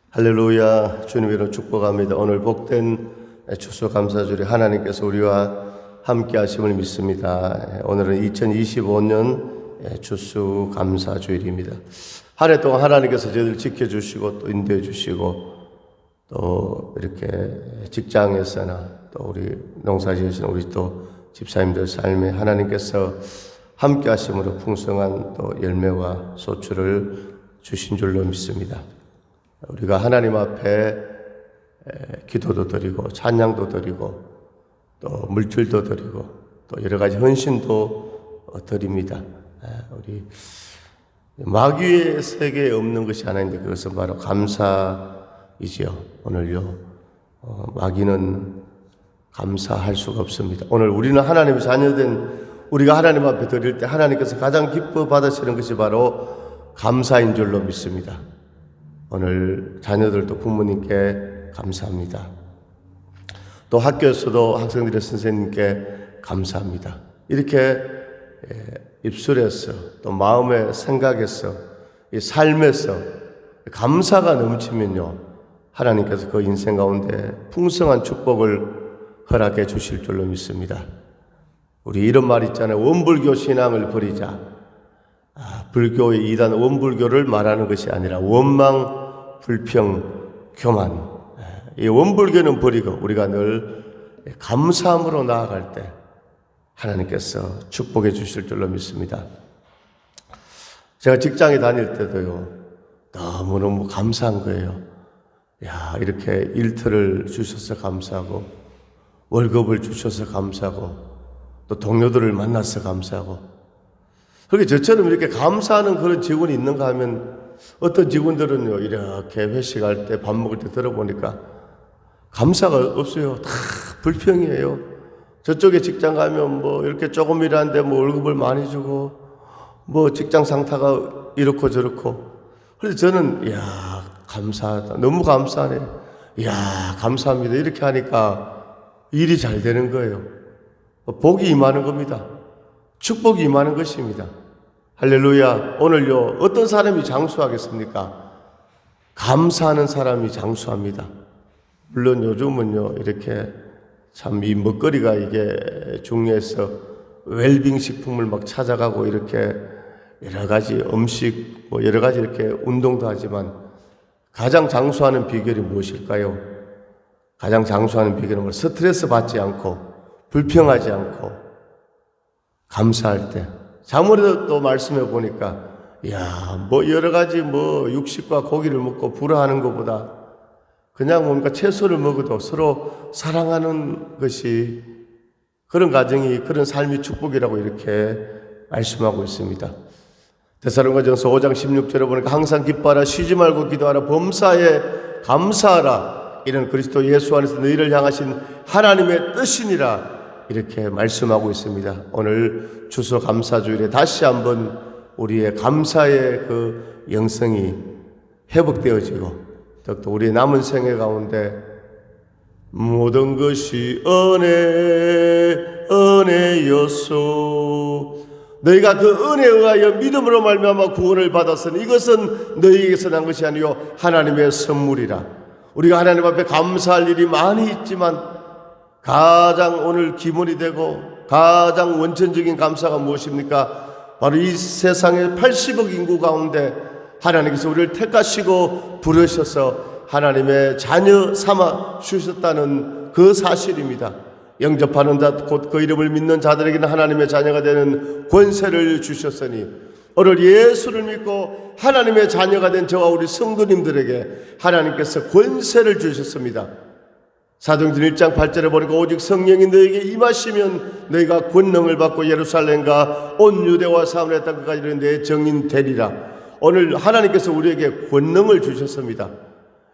할렐루야. 주님으로 축복합니다. 오늘 복된 추수감사주일에 하나님께서 우리와 함께 하심을 믿습니다. 오늘은 2025년 추수감사주일입니다. 한 해 동안 하나님께서 저희를 지켜주시고 또 인도해 주시고 또 이렇게 직장에서나 또 우리 농사지으시는 우리 또 집사님들 삶에 하나님께서 함께 하심으로 풍성한 또 열매와 소출을 주신 줄로 믿습니다. 우리가 하나님 앞에 기도도 드리고 찬양도 드리고 또 물질도 드리고 또 여러 가지 헌신도 드립니다. 우리 마귀의 세계에 없는 것이 하나 있는데 그것은 바로 감사이지요. 오늘요 마귀는 감사할 수가 없습니다. 오늘 우리는 하나님의 자녀된 우리가 하나님 앞에 드릴 때 하나님께서 가장 기뻐 받으시는 것이 바로 감사인 줄로 믿습니다. 오늘 자녀들도 부모님께 감사합니다. 또 학교에서도 학생들의 선생님께 감사합니다. 이렇게 입술에서 또 마음의 생각에서 이 삶에서 감사가 넘치면요 하나님께서 그 인생 가운데 풍성한 축복을 허락해 주실 줄로 믿습니다. 우리 이런 말 있잖아요. 원불교 신앙을 버리자. 불교의 이단 원불교를 말하는 것이 아니라 원망, 불평, 교만. 이 원불교는 버리고 우리가 늘 감사함으로 나아갈 때 하나님께서 축복해 주실 줄로 믿습니다. 제가 직장에 다닐 때도요, 너무너무 감사한 거예요. 이렇게 일터를 주셔서 감사하고, 월급을 주셔서 감사하고, 또 동료들을 만나서 감사하고, 그렇게 저처럼 이렇게 감사하는 그런 직원이 있는가 하면 어떤 직원들은요 이렇게 회식할 때 밥 먹을 때 들어보니까 감사가 없어요. 다 불평이에요. 저쪽에 직장 가면 뭐 이렇게 조금 일하는데 뭐 월급을 많이 주고 뭐 직장 상사가 이렇고 저렇고. 그래서 저는 감사하다. 너무 감사하네. 감사합니다. 이렇게 하니까 일이 잘 되는 거예요. 복이 임하는 겁니다. 축복이 임하는 것입니다. 할렐루야. 오늘요 어떤 사람이 장수하겠습니까? 감사하는 사람이 장수합니다. 물론 요즘은요 이렇게 참 이 먹거리가 이게 중요해서 웰빙 식품을 막 찾아가고 이렇게 여러 가지 음식 뭐 여러 가지 이렇게 운동도 하지만 가장 장수하는 비결이 무엇일까요? 가장 장수하는 비결은 스트레스 받지 않고 불평하지 않고 감사할 때. 자문에도 또 말씀해 보니까 뭐 여러 가지 뭐 육식과 고기를 먹고 불화하는 것보다 그냥 뭔가 채소를 먹어도 서로 사랑하는 것이 그런 가정이 그런 삶이 축복이라고 이렇게 말씀하고 있습니다. 데살로니가전서 5장 16절에 보니까 항상 기뻐하라, 쉬지 말고 기도하라, 범사에 감사하라, 이는 그리스도 예수 안에서 너희를 향하신 하나님의 뜻이니라 이렇게 말씀하고 있습니다. 오늘 추수감사주일에 다시 한번 우리의 감사의 그 영성이 회복되어지고 또 우리의 남은 생애 가운데 모든 것이 은혜였소. 너희가 그 은혜에 의하여 믿음으로 말미암아 구원을 받았으니 이것은 너희에게서 난 것이 아니요 하나님의 선물이라. 우리가 하나님 앞에 감사할 일이 많이 있지만 가장 오늘 기본이 되고 가장 원천적인 감사가 무엇입니까? 바로 이 세상의 80억 인구 가운데 하나님께서 우리를 택하시고 부르셔서 하나님의 자녀 삼아 주셨다는 그 사실입니다. 영접하는 자 곧 그 이름을 믿는 자들에게는 하나님의 자녀가 되는 권세를 주셨으니 오늘 예수를 믿고 하나님의 자녀가 된 저와 우리 성도님들에게 하나님께서 권세를 주셨습니다. 사도행전 1장 8절에 보니까 오직 성령이 너에게 임하시면 너희가 권능을 받고 예루살렘과 온 유대와 사마리아 땅까지 내 증인 되리라. 오늘 하나님께서 우리에게 권능을 주셨습니다.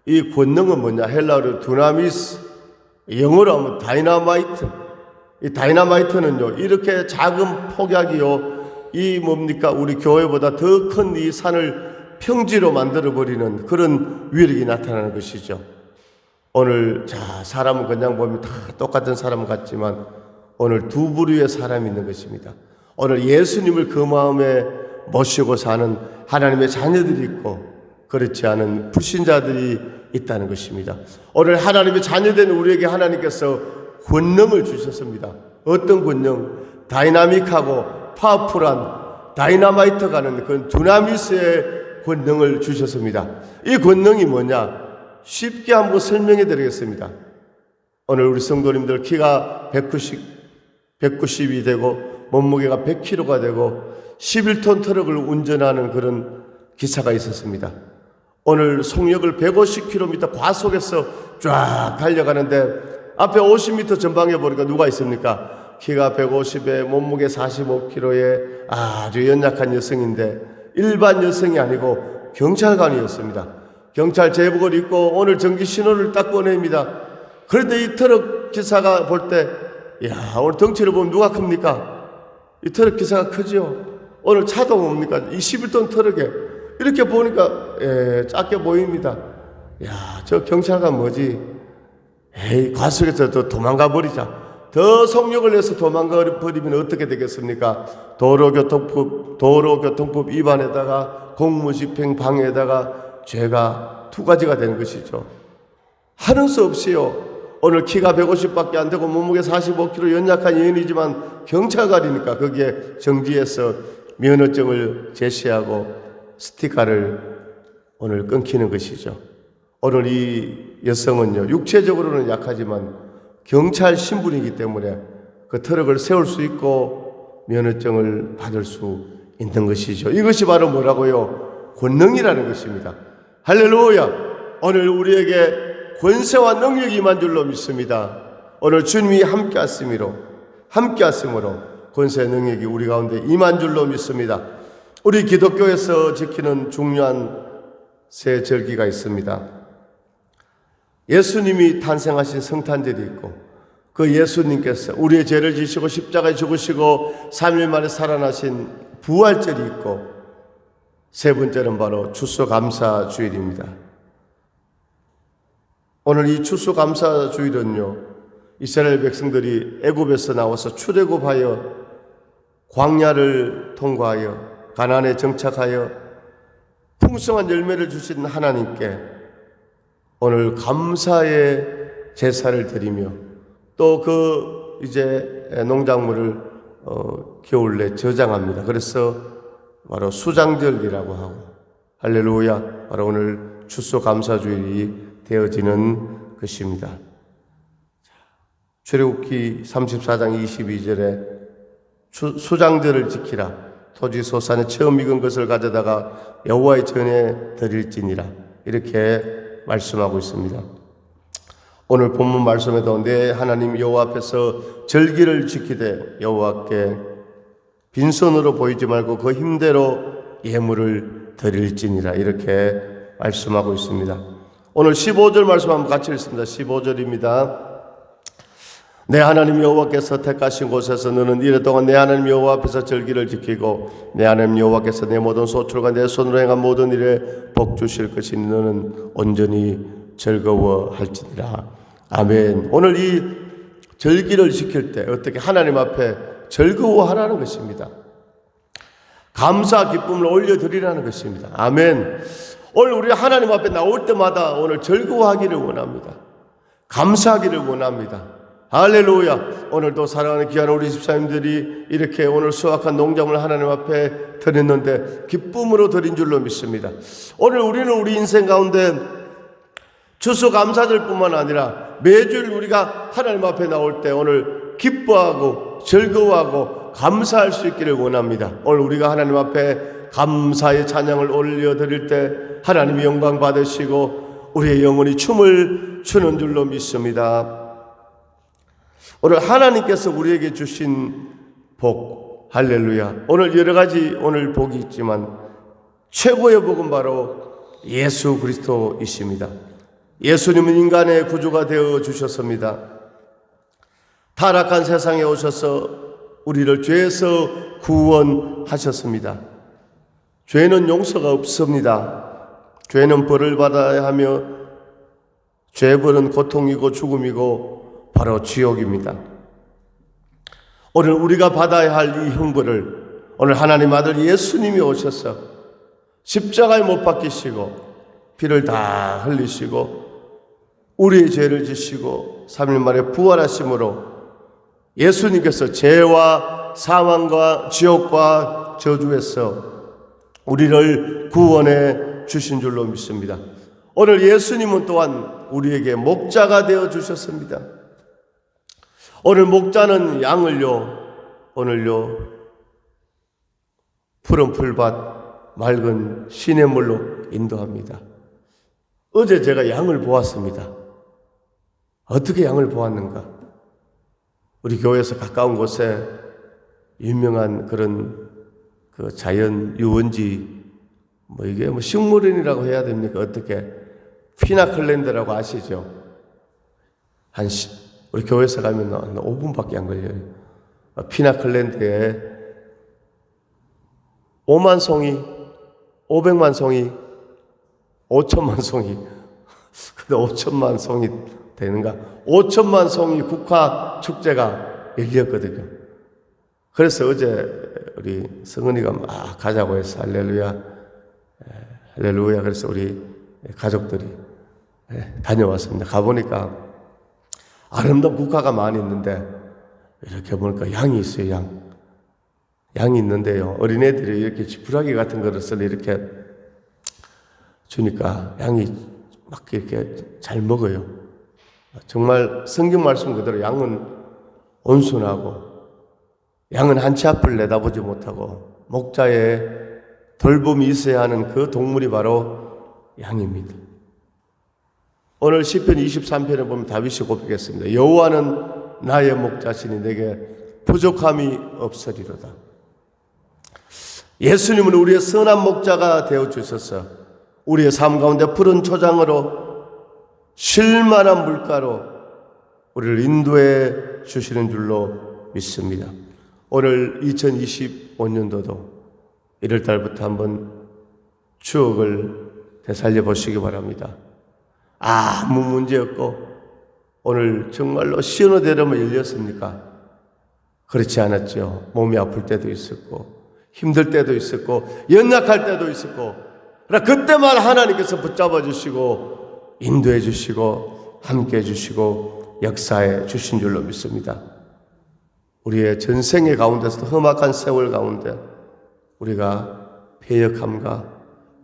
이 권능은 뭐냐? 헬라어로 두나미스, 영어로 하면 다이나마이트. 이 다이나마이트는요 이렇게 작은 폭약이요 이 뭡니까 우리 교회보다 더 큰 이 산을 평지로 만들어 버리는 그런 위력이 나타나는 것이죠. 오늘 사람은 그냥 보면 다 똑같은 사람 같지만 오늘 두 부류의 사람이 있는 것입니다. 오늘 예수님을 그 마음에 모시고 사는 하나님의 자녀들이 있고 그렇지 않은 불신자들이 있다는 것입니다. 오늘 하나님의 자녀된 우리에게 하나님께서 권능을 주셨습니다. 어떤 권능? 다이나믹하고 파워풀한 다이나마이트 가는 그 두나미스의 권능을 주셨습니다. 이 권능이 뭐냐? 쉽게 한번 설명해 드리겠습니다. 오늘 우리 성도님들 키가 190이 되고 몸무게가 100kg가 되고 11톤 트럭을 운전하는 그런 기사가 있었습니다. 오늘 속력을 150km 과속해서 쫙 달려가는데 앞에 50m 전방에 보니까 누가 있습니까? 키가 150에 몸무게 45kg의 아주 연약한 여성인데 일반 여성이 아니고 경찰관이었습니다. 경찰 제복을 입고 오늘 전기 신호를 딱 보냅니다. 그런데 이 트럭 기사가 볼 때, 야, 오늘 덩치를 보면 누가 큽니까? 이 트럭 기사가 크죠? 오늘 차도 뭡니까? 21톤 트럭에. 이렇게 보니까, 작게 보입니다. 야, 저 경찰관 뭐지? 에이, 과속해서 더 도망가 버리자. 더 속력을 내서 도망가 버리면 어떻게 되겠습니까? 도로교통법 위반에다가 공무집행 방해에다가 죄가 두 가지가 되는 것이죠. 하는 수 없이요. 오늘 키가 150밖에 안 되고 몸무게 45kg 연약한 여인이지만 경찰관이니까 거기에 정지해서 면허증을 제시하고 스티커를 오늘 끊기는 것이죠. 오늘 이 여성은요, 육체적으로는 약하지만 경찰 신분이기 때문에 그 트럭을 세울 수 있고 면허증을 받을 수 있는 것이죠. 이것이 바로 뭐라고요? 권능이라는 것입니다. 할렐루야! 오늘 우리에게 권세와 능력이 임한 줄로 믿습니다. 오늘 주님이 함께 하심으로 권세 능력이 우리 가운데 임한 줄로 믿습니다. 우리 기독교에서 지키는 중요한 세 절기가 있습니다. 예수님이 탄생하신 성탄절이 있고 그 예수님께서 우리의 죄를 지시고 십자가에 죽으시고 3일 만에 살아나신 부활절이 있고 세 번째는 바로 추수감사주일입니다. 오늘 이 추수감사주일은요, 이스라엘 백성들이 애굽에서 나와서 출애굽하여 광야를 통과하여 가나안에 정착하여 풍성한 열매를 주신 하나님께 오늘 감사의 제사를 드리며 또 그 이제 농작물을 겨울에 저장합니다. 그래서 바로 수장절이라고 하고, 할렐루야, 바로 오늘 추수감사주일이 되어지는 것입니다. 출애굽기 34장 22절에 수장절을 지키라. 토지 소산에 처음 익은 것을 가져다가 여호와의 전에 드릴지니라. 이렇게 말씀하고 있습니다. 오늘 본문 말씀에도 내 하나님 여호와 앞에서 절기를 지키되 여호와께 빈손으로 보이지 말고 그 힘대로 예물을 드릴지니라. 이렇게 말씀하고 있습니다. 오늘 15절 말씀 한번 같이 읽습니다. 15절입니다. 내 하나님 여호와께서 택하신 곳에서 너는 이랫동안 내 하나님 여호와 앞에서 절기를 지키고 내 하나님 여호와께서 내 모든 소출과 내 손으로 행한 모든 일에 복 주실 것이니 너는 온전히 즐거워할지니라. 아멘. 오늘 이 절기를 지킬 때 어떻게 하나님 앞에 즐거워하라는 것입니다. 감사 기쁨을 올려드리라는 것입니다. 아멘. 오늘 우리 하나님 앞에 나올 때마다 오늘 즐거워하기를 원합니다. 감사하기를 원합니다. 할렐루야. 오늘도 사랑하는 귀한 우리 집사님들이 이렇게 오늘 수확한 농작물을 하나님 앞에 드렸는데 기쁨으로 드린 줄로 믿습니다. 오늘 우리는 우리 인생 가운데 추수감사절뿐만 아니라 매주 우리가 하나님 앞에 나올 때 오늘 기뻐하고 즐거워하고 감사할 수 있기를 원합니다. 오늘 우리가 하나님 앞에 감사의 찬양을 올려드릴 때 하나님이 영광 받으시고 우리의 영혼이 춤을 추는 줄로 믿습니다. 오늘 하나님께서 우리에게 주신 복, 할렐루야. 오늘 여러 가지 오늘 복이 있지만 최고의 복은 바로 예수 그리스도이십니다. 예수님은 인간의 구주가 되어 주셨습니다. 타락한 세상에 오셔서 우리를 죄에서 구원하셨습니다. 죄는 용서가 없습니다. 죄는 벌을 받아야 하며 죄벌은 고통이고 죽음이고 바로 지옥입니다. 오늘 우리가 받아야 할 이 형벌을 오늘 하나님 아들 예수님이 오셔서 십자가에 못 박히시고 피를 다 흘리시고 우리의 죄를 지시고 3일 만에 부활하심으로 예수님께서 죄와 사망과 지옥과 저주에서 우리를 구원해 주신 줄로 믿습니다. 오늘 예수님은 또한 우리에게 목자가 되어 주셨습니다. 오늘 목자는 양을요, 오늘요, 푸른 풀밭, 맑은 시냇물로 인도합니다. 어제 제가 양을 보았습니다. 어떻게 양을 보았는가? 우리 교회에서 가까운 곳에 유명한 그런 그 자연 유원지, 이게 식물원이라고 해야 됩니까? 어떻게? 피나클랜드라고 아시죠? 우리 교회에서 가면 한 5분밖에 안 걸려요. 피나클랜드에 5만 송이, 500만 송이, 5천만 송이, 근데 5천만 송이 되는가? 5천만 송이 국화 축제가 열렸거든요. 그래서 어제 우리 성은이가 막 가자고 해서 할렐루야, 할렐루야. 그래서 우리 가족들이 다녀왔습니다. 가보니까 아름다운 국화가 많이 있는데 이렇게 보니까 양이 있어요. 양이 있는데요, 어린애들이 이렇게 지푸라기 같은 것을 이렇게 주니까 양이 막 이렇게 잘 먹어요. 정말 성경 말씀 그대로 양은 온순하고, 양은 한 치 앞을 내다보지 못하고 목자의 돌봄이 있어야 하는 그 동물이 바로 양입니다. 오늘 시편 23편에 보면 다윗이 고백했습니다. 여호와는 나의 목자시니 내게 부족함이 없으리로다. 예수님은 우리의 선한 목자가 되어주셔서 우리의 삶 가운데 푸른 초장으로 쉴만한 물가로 우리를 인도해 주시는 줄로 믿습니다. 오늘 2025년도도 1월달부터 한번 추억을 되살려 보시기 바랍니다. 아무 문제 없고 오늘 정말로 시원하대로만 열렸습니까? 그렇지 않았죠. 몸이 아플 때도 있었고 힘들 때도 있었고 연약할 때도 있었고, 그러나 그때만 하나님께서 붙잡아 주시고 인도해 주시고 함께 해 주시고 역사해 주신 줄로 믿습니다. 우리의 전생의 가운데서도 험악한 세월 가운데 우리가 패역함과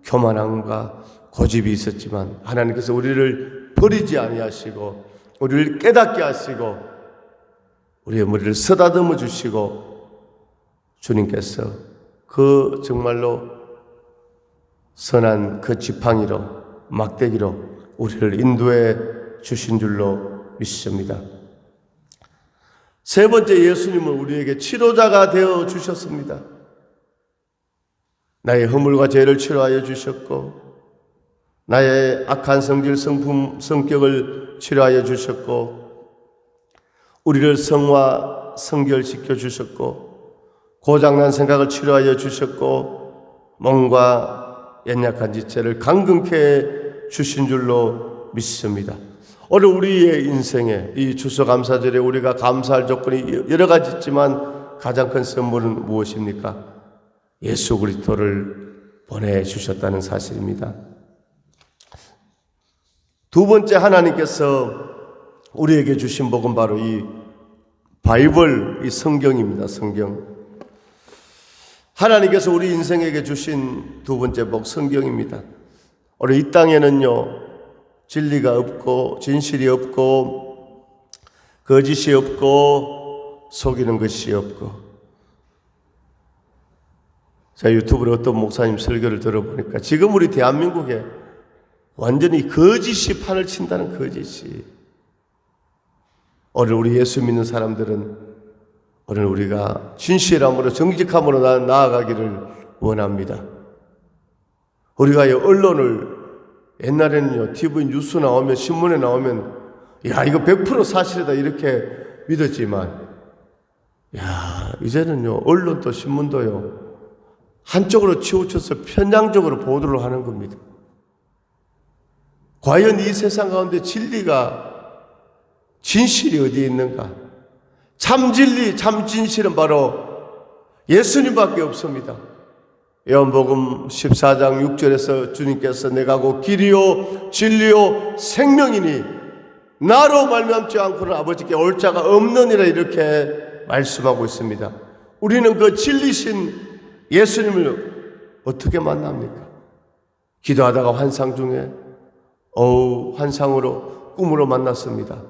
교만함과 고집이 있었지만 하나님께서 우리를 버리지 아니하시고 우리를 깨닫게 하시고 우리의 머리를 쓰다듬어 주시고 주님께서 그 정말로 선한 그 지팡이로 막대기로 우리를 인도해 주신 줄로 믿습니다. 세 번째, 예수님은 우리에게 치료자가 되어 주셨습니다. 나의 허물과 죄를 치료하여 주셨고 나의 악한 성질, 성격을 치료하여 주셨고 우리를 성화, 성결시켜 주셨고 고장난 생각을 치료하여 주셨고 몸과 연약한 지체를 강건케 해 주신 줄로 믿습니다. 오늘 우리의 인생에 이 추수감사절에 우리가 감사할 조건이 여러 가지 있지만 가장 큰 선물은 무엇입니까? 예수 그리스도를 보내주셨다는 사실입니다. 두 번째, 하나님께서 우리에게 주신 복은 바로 이 바이블, 이 성경입니다. 성경. 하나님께서 우리 인생에게 주신 두 번째 복, 성경입니다. 오늘 이 땅에는요, 진리가 없고 진실이 없고 거짓이 없고 속이는 것이 없고, 제가 유튜브로 어떤 목사님 설교를 들어보니까 지금 우리 대한민국에 완전히 거짓이 판을 친다는, 거짓이. 오늘 우리 예수 믿는 사람들은 오늘 우리가 진실함으로 정직함으로 나아가기를 원합니다. 우리가 언론을 옛날에는요, TV 뉴스 나오면, 신문에 나오면, 야, 이거 100% 사실이다, 이렇게 믿었지만, 야, 이제는요, 언론도 신문도요, 한쪽으로 치우쳐서 편향적으로 보도를 하는 겁니다. 과연 이 세상 가운데 진리가, 진실이 어디에 있는가? 참 진리, 참 진실은 바로 예수님밖에 없습니다. 요한복음 14장 6절에서 주님께서 내가 곧 길이요 진리요 생명이니 나로 말미암지 않고는 아버지께 올 자가 없느니라 이렇게 말씀하고 있습니다. 우리는 그 진리신 예수님을 어떻게 만납니까? 기도하다가 환상 중에 환상으로 꿈으로 만났습니다.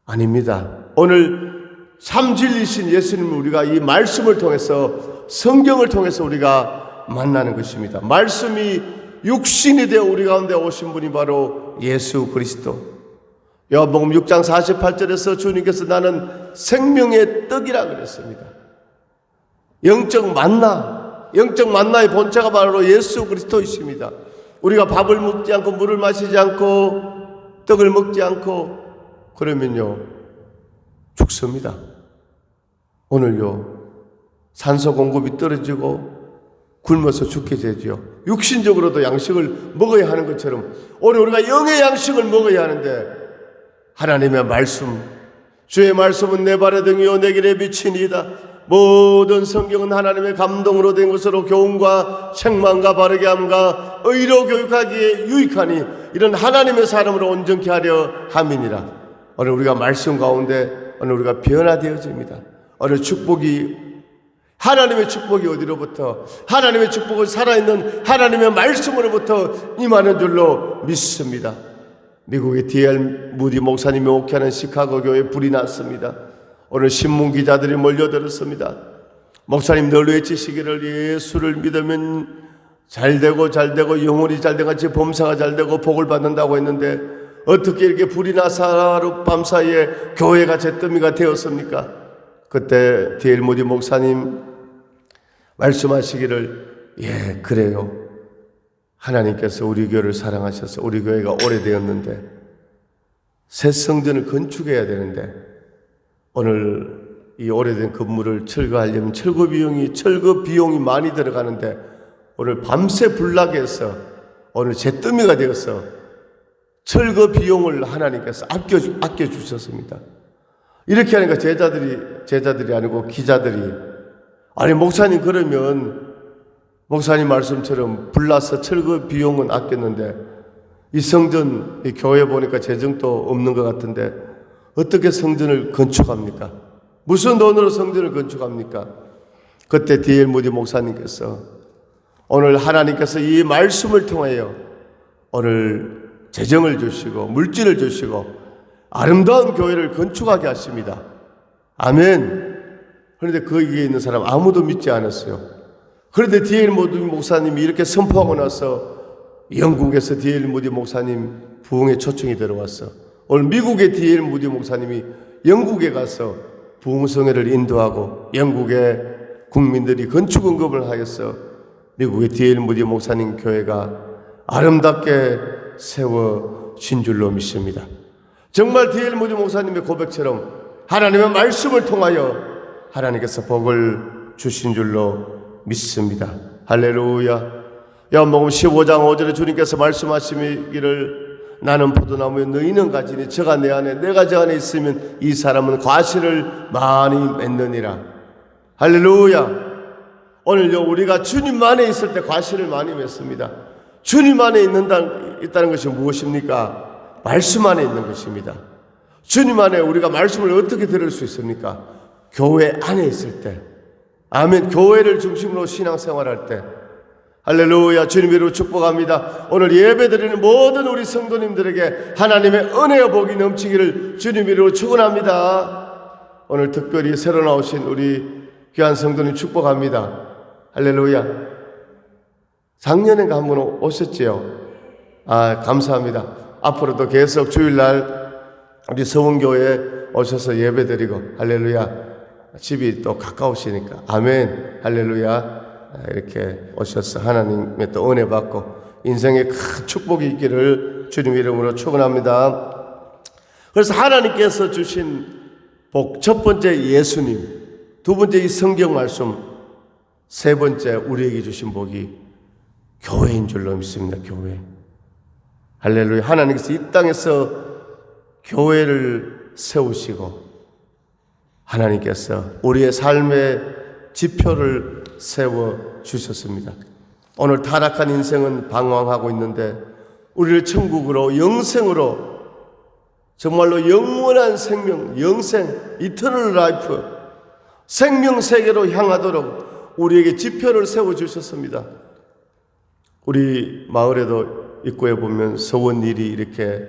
아닙니다. 오늘 참 진리신 예수님을 우리가 이 말씀을 통해서, 성경을 통해서 우리가 만나는 것입니다. 말씀이 육신이 되어 우리 가운데 오신 분이 바로 예수 그리스도. 요한복음 6장 48절에서 주님께서 나는 생명의 떡이라 그랬습니다. 영적 만나의 본체가 바로 예수 그리스도이십니다. 우리가 밥을 먹지 않고 물을 마시지 않고 떡을 먹지 않고 그러면요 죽습니다. 오늘요 산소 공급이 떨어지고 굶어서 죽게 되죠. 육신적으로도 양식을 먹어야 하는 것처럼 오늘 우리가 영의 양식을 먹어야 하는데, 하나님의 말씀, 주의 말씀은 내 발의 등이요 내 길에 빛이니이다. 모든 성경은 하나님의 감동으로 된 것으로 교훈과 책망과 바르게 함과 의로 교육하기에 유익하니 이런 하나님의 사람으로 온전케 하려 함이니라. 오늘 우리가 말씀 가운데 오늘 우리가 변화되어집니다. 오늘 하나님의 축복이 어디로부터? 하나님의 축복은 살아있는 하나님의 말씀으로부터 임하는 줄로 믿습니다. 미국의 D.L. 무디 목사님이 목회하는 시카고 교회에 불이 났습니다. 오늘 신문 기자들이 몰려들었습니다. 목사님 늘 외치시기를 예수를 믿으면 잘되고 영혼이 잘되고 같이 범사가 잘되고 복을 받는다고 했는데 어떻게 이렇게 불이 나서 하룻밤 사이에 교회가 잿더미가 되었습니까? 그때 D.L. 무디 목사님 말씀하시기를 그래요. 하나님께서 우리 교회를 사랑하셔서 우리 교회가 오래되었는데 새 성전을 건축해야 되는데 오늘 이 오래된 건물을 철거하려면 철거 비용이 많이 들어가는데 오늘 밤새 불나게 해서 오늘 잿더미가 되어서 철거 비용을 하나님께서 아껴주셨습니다. 이렇게 하니까 제자들이 아니고 기자들이, 아니 목사님 그러면 목사님 말씀처럼 불나서 철거 비용은 아꼈는데 이 성전, 이 교회 보니까 재정도 없는 것 같은데 어떻게 성전을 건축합니까? 무슨 돈으로 성전을 건축합니까? 그때 D.L. 무디 목사님께서 오늘 하나님께서 이 말씀을 통하여 오늘 재정을 주시고 물질을 주시고 아름다운 교회를 건축하게 하십니다. 아멘. 그런데 거기에 있는 사람 아무도 믿지 않았어요. 그런데 D.L. 무디 목사님이 이렇게 선포하고 나서 영국에서 D.L. 무디 목사님 부흥의 초청이 들어왔어. 오늘 미국의 D.L. 무디 목사님이 영국에 가서 부흥성회를 인도하고 영국의 국민들이 건축 언급을 하였어. 미국의 D.L. 무디 목사님 교회가 아름답게 세워진 줄로 믿습니다. 정말 D.L. 무디 목사님의 고백처럼 하나님의 말씀을 통하여 하나님께서 복을 주신 줄로 믿습니다. 할렐루야. 요한복음 15장 5절에 주님께서 말씀하시기를 나는 포도나무에 너희는 가지니 저가 내 안에 내가 저 안에 있으면 이 사람은 과실을 많이 맺느니라. 할렐루야. 오늘요 우리가 주님 안에 있을 때 과실을 많이 맺습니다. 주님 안에 있다는 것이 무엇입니까? 말씀 안에 있는 것입니다. 주님 안에 우리가 말씀을 어떻게 들을 수 있습니까? 교회 안에 있을 때. 아멘. 교회를 중심으로 신앙생활할 때. 할렐루야. 주님 이름으로 축복합니다. 오늘 예배드리는 모든 우리 성도님들에게 하나님의 은혜와 복이 넘치기를 주님 이름으로 축원합니다. 오늘 특별히 새로 나오신 우리 귀한 성도님 축복합니다. 할렐루야. 작년에 한 번 오셨지요? 감사합니다. 앞으로도 계속 주일날 우리 서원교회에 오셔서 예배드리고, 할렐루야. 집이 또 가까우시니까, 아멘. 할렐루야. 이렇게 오셔서 하나님의 또 은혜 받고 인생에 큰 축복이 있기를 주님 이름으로 축원합니다. 그래서 하나님께서 주신 복, 첫 번째 예수님, 두 번째 이 성경 말씀, 세 번째 우리에게 주신 복이 교회인 줄로 믿습니다. 교회. 할렐루야. 하나님께서 이 땅에서 교회를 세우시고 하나님께서 우리의 삶의 지표를 세워주셨습니다. 오늘 타락한 인생은 방황하고 있는데 우리를 천국으로 영생으로 정말로 영원한 생명, 영생, 이터널 라이프, 생명 세계로 향하도록 우리에게 지표를 세워주셨습니다. 우리 마을에도 입구에 보면 서원일이 이렇게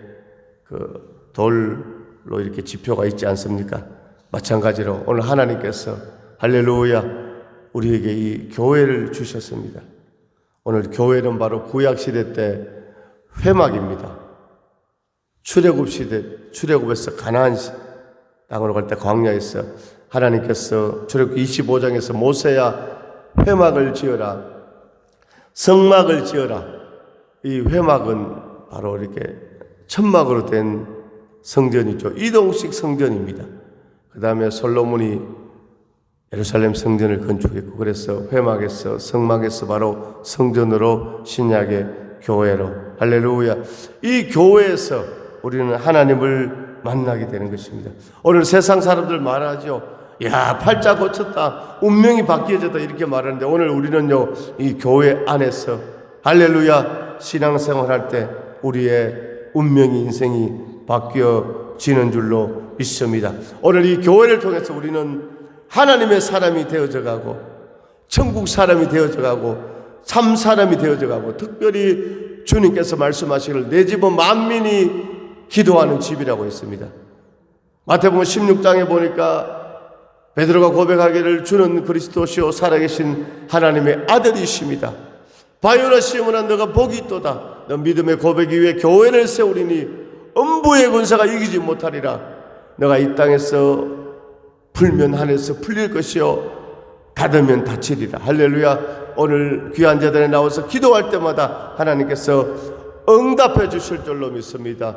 돌로 이렇게 지표가 있지 않습니까? 마찬가지로 오늘 하나님께서 할렐루야 우리에게 이 교회를 주셨습니다. 오늘 교회는 바로 구약시대 때 회막입니다. 출애굽 시대, 출애굽에서 가나안 땅으로 갈 때 광야에서 하나님께서 출애굽기 25장에서 모세야 회막을 지어라, 성막을 지어라. 이 회막은 바로 이렇게 천막으로 된 성전이죠. 이동식 성전입니다. 그 다음에 솔로몬이 예루살렘 성전을 건축했고, 그래서 회막에서 성막에서 바로 성전으로 신약의 교회로, 할렐루야, 이 교회에서 우리는 하나님을 만나게 되는 것입니다. 오늘 세상 사람들 말하죠. 야, 팔자 고쳤다, 운명이 바뀌어졌다, 이렇게 말하는데 오늘 우리는요, 이 교회 안에서 할렐루야 신앙생활할 때 우리의 운명이, 인생이 바뀌어지는 줄로 믿습니다. 오늘 이 교회를 통해서 우리는 하나님의 사람이 되어져 가고, 천국 사람이 되어져 가고, 참 사람이 되어져 가고, 특별히 주님께서 말씀하시기를 내 집은 만민이 기도하는 집이라고 했습니다. 마태복음 16장에 보니까 베드로가 고백하기를 주는 그리스도시요 살아계신 하나님의 아들이십니다. 바요나 시므나 너가 복이 있도다. 너 믿음의 고백 위에 교회를 세우리니 음부의 권세가 이기지 못하리라. 너가 이 땅에서 풀면 하늘에서 풀릴 것이요 닫으면 닫히리라. 할렐루야. 오늘 귀한 제단에 나와서 기도할 때마다 하나님께서 응답해 주실 줄로 믿습니다.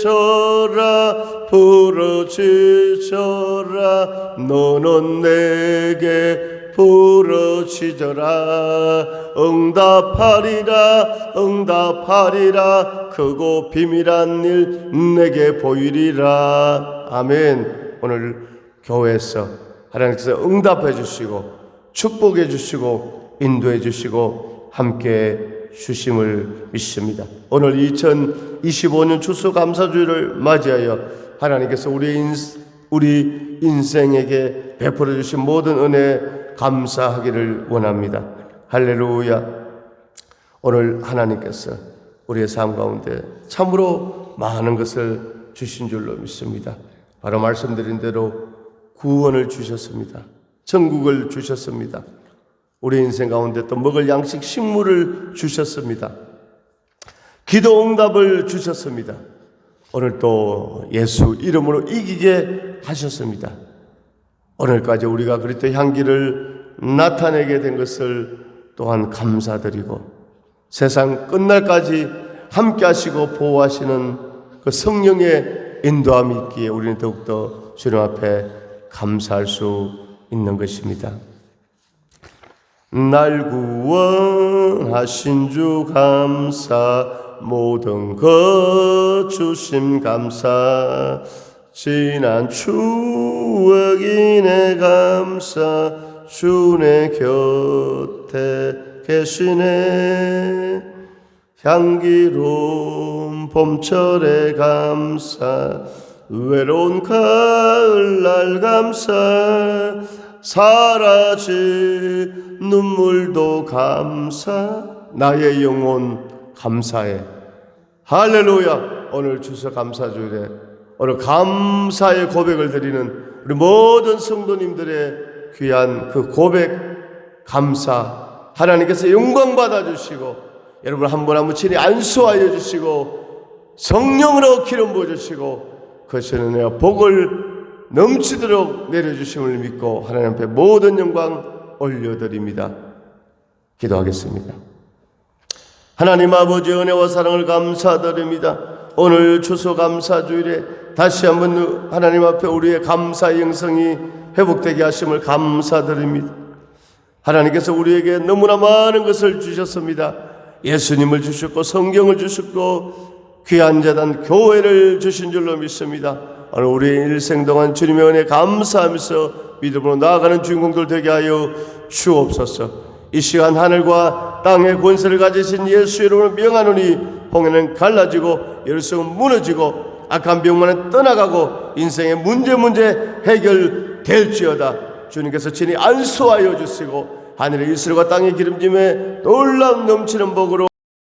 부르짖어라 부르짖어라 너는 내게 부르짖어라 응답하리라 응답하리라 크고 비밀한 일 내게 보이리라. 아멘. 오늘 교회에서 하나님께서 응답해 주시고 축복해 주시고 인도해 주시고 함께 주심을 믿습니다. 오늘 2025년 추수감사주일을 맞이하여 하나님께서 우리 인생에게 베풀어 주신 모든 은혜 감사하기를 원합니다. 할렐루야. 오늘 하나님께서 우리의 삶 가운데 참으로 많은 것을 주신 줄로 믿습니다. 바로 말씀드린 대로 구원을 주셨습니다. 천국을 주셨습니다. 우리 인생 가운데 또 먹을 양식 식물을 주셨습니다. 기도 응답을 주셨습니다. 오늘 또 예수 이름으로 이기게 하셨습니다. 오늘까지 우리가 그리스도의 향기를 나타내게 된 것을 또한 감사드리고, 세상 끝날까지 함께 하시고 보호하시는 그 성령의 인도함이 있기에 우리는 더욱더 주님 앞에 감사할 수 있는 것입니다. 날 구원하신 주 감사, 모든 것 주심 감사, 지난 추억이 내 감사, 주 내 곁에 계시네. 향기로운 봄철에 감사, 외로운 가을날 감사, 사라질 눈물도 감사, 나의 영혼 감사해. 할렐루야. 오늘 추수감사주일에 오늘 감사의 고백을 드리는 우리 모든 성도님들의 귀한 그 고백, 감사, 하나님께서 영광 받아주시고 여러분 한 분 한 분 친히 안수하여 주시고 성령으로 기름 부어주시고 거시는 은혜와 복을 넘치도록 내려주심을 믿고 하나님 앞에 모든 영광 올려드립니다. 기도하겠습니다. 하나님 아버지 은혜와 사랑을 감사드립니다. 오늘 추수감사주일에 다시 한번 하나님 앞에 우리의 감사의 영성이 회복되게 하심을 감사드립니다. 하나님께서 우리에게 너무나 많은 것을 주셨습니다. 예수님을 주셨고 성경을 주셨고 귀한 제단 교회를 주신 줄로 믿습니다. 오늘 우리의 일생 동안 주님의 은혜 감사하면서 믿음으로 나아가는 주인공들 되게 하여 주옵소서. 이 시간 하늘과 땅의 권세를 가지신 예수 이름으로 명하노니 홍해는 갈라지고 예루살렘은 무너지고 악한 병만은 떠나가고 인생의 문제 해결될지어다. 주님께서 친히 안수하여 주시고 하늘의 이슬과 땅의 기름짐에 놀라운 넘치는 복으로